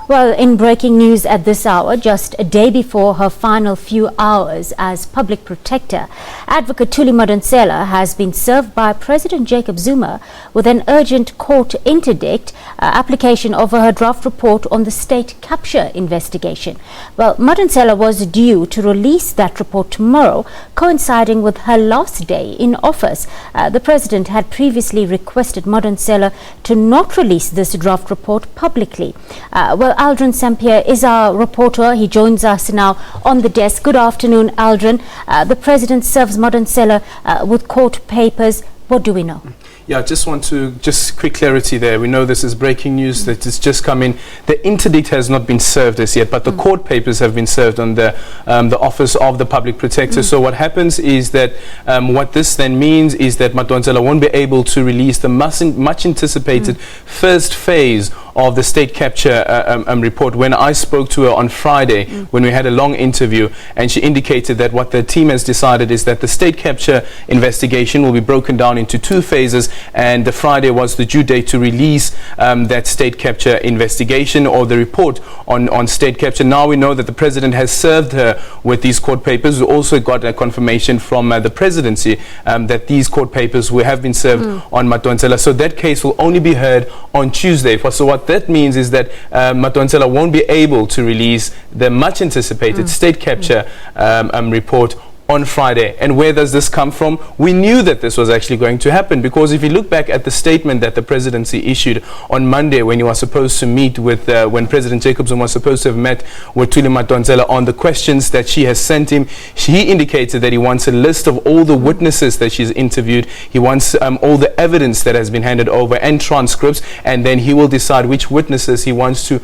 Well, in breaking news at this hour, just a day before her final few hours as public protector, Advocate Thuli Madonsela has been served by President Jacob Zuma with an urgent court interdict application over her draft report on the state capture investigation. Well, Madonsela was due to release that report tomorrow, coinciding with her last day in office. The president had previously requested Madonsela to not release this draft report publicly. Well, Aldrin Sampier is our reporter. He joins us now on the desk. Good afternoon, Aldrin. The president serves Madonsela with court papers. What do we know? Yeah, I just want to quick clarity there. We know this is breaking news that has just come in. The interdict has not been served as yet, but the court papers have been served on the office of the public protector. So what happens is that what this then means is that Madonsela won't be able to release the much anticipated first phase of the state capture report. When I spoke to her on Friday, when we had a long interview, and she indicated that what the team has decided is that the state capture investigation will be broken down into two phases, and the Friday was the due date to release that state capture investigation or the report on state capture. Now we know that the president has served her with these court papers. We also got a confirmation from the presidency that these court papers have been served on Madonsela. So that case will only be heard on Tuesday. So what that means is that Madonsela won't be able to release the much anticipated state capture report on Friday. And where does this come from? We knew that this was actually going to happen, because if you look back at the statement that the presidency issued on Monday when he was supposed to meet with, when President Jacob Zuma was supposed to have met with Thuli Madonsela on the questions that she has sent him, he indicated that he wants a list of all the witnesses that she's interviewed. He wants all the evidence that has been handed over and transcripts, and then he will decide which witnesses he wants to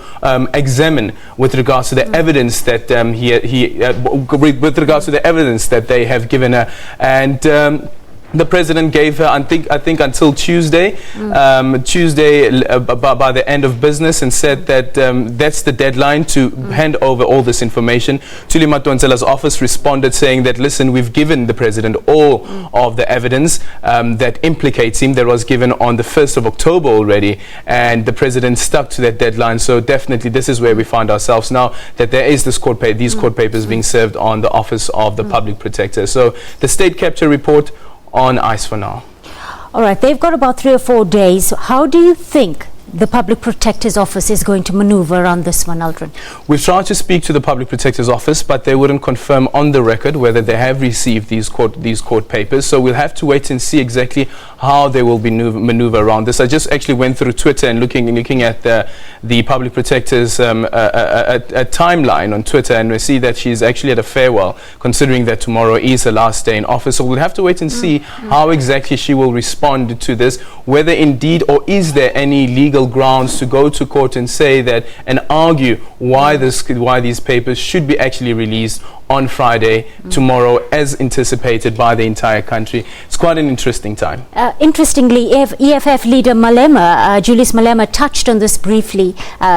examine with regards to the evidence that with regards to the evidence that they have given her. And the president gave her, I think until Tuesday, by the end of business, and said that that's the deadline to hand over all this information. Thuli Madonsela's office responded saying that, listen, we've given the president all of the evidence that implicates him, that was given on the 1st of October already, and the president stuck to that deadline. So definitely this is where we find ourselves now, that there is this these court papers being served on the office of the public protector. So the state capture report on ice for now. All right, they've got about 3 or 4 days. How do you think the public protector's office is going to maneuver around this one, Aldrin? We've tried to speak to the public protector's office, but they wouldn't confirm on the record whether they have received these court papers. So we'll have to wait and see exactly how they will be maneuver around this. I just actually went through Twitter and looking at the public protector's a timeline on Twitter, and we see that she's actually at a farewell, considering that tomorrow is her last day in office. So we'll have to wait and see how exactly she will respond to this, whether indeed, or is there any legal grounds to go to court and say that, and argue why these papers should be actually released on Friday, tomorrow, as anticipated by the entire country. It's quite an interesting time. Interestingly, EFF leader Julius Malema touched on this briefly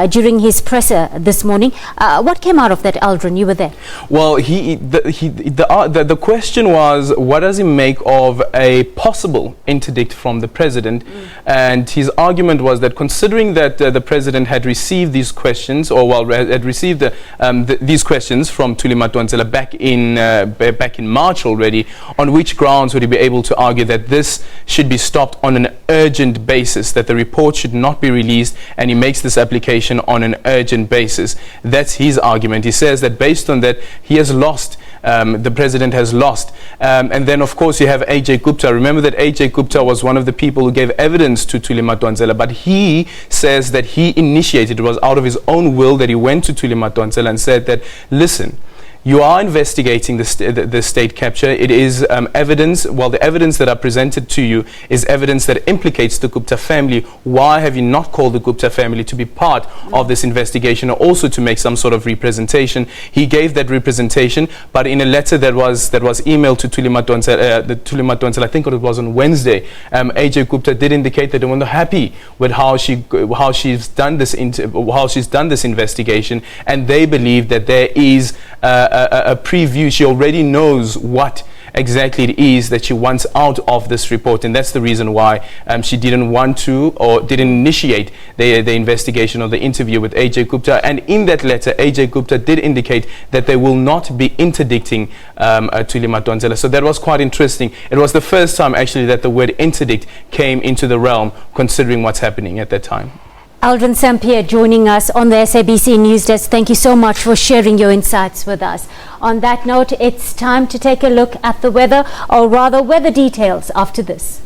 during his presser this morning. What came out of that, Aldrin? You were there. Well, the question was, what does he make of a possible interdict from the president? And his argument was that, considering that the president had received these questions, had received these questions from Thuli Madonsela back in March already, on which grounds would he be able to argue that this should be stopped on an urgent basis, that the report should not be released, and he makes this application on an urgent basis? That's his argument. He says that based on that, he has lost, the president has lost. And then, of course, you have AJ Gupta. Remember that AJ Gupta was one of the people who gave evidence to Thuli Madonsela, but he says that he initiated, it was out of his own will that he went to Thuli Madonsela and said that, listen, you are investigating the state capture. It is evidence, the evidence that are presented to you is evidence that implicates the Gupta family. Why have you not called the Gupta family to be part of this investigation, or also to make some sort of representation? He gave that representation, but in a letter that was emailed to Thuli Madonsela, I think it was on Wednesday, AJ Gupta did indicate that they were not happy with how she's done this investigation, and they believe that there is a preview. She already knows what exactly it is that she wants out of this report, and that's the reason why she didn't want to or didn't initiate the investigation or the interview with AJ Gupta. And in that letter, AJ Gupta did indicate that they will not be interdicting Thuli Madonsela. So that was quite interesting. It was the first time actually that the word interdict came into the realm, considering what's happening at that time. Aldrin Sampier joining us on the SABC News Desk. Thank you so much for sharing your insights with us. On that note, it's time to take a look at the weather, or rather weather details after this.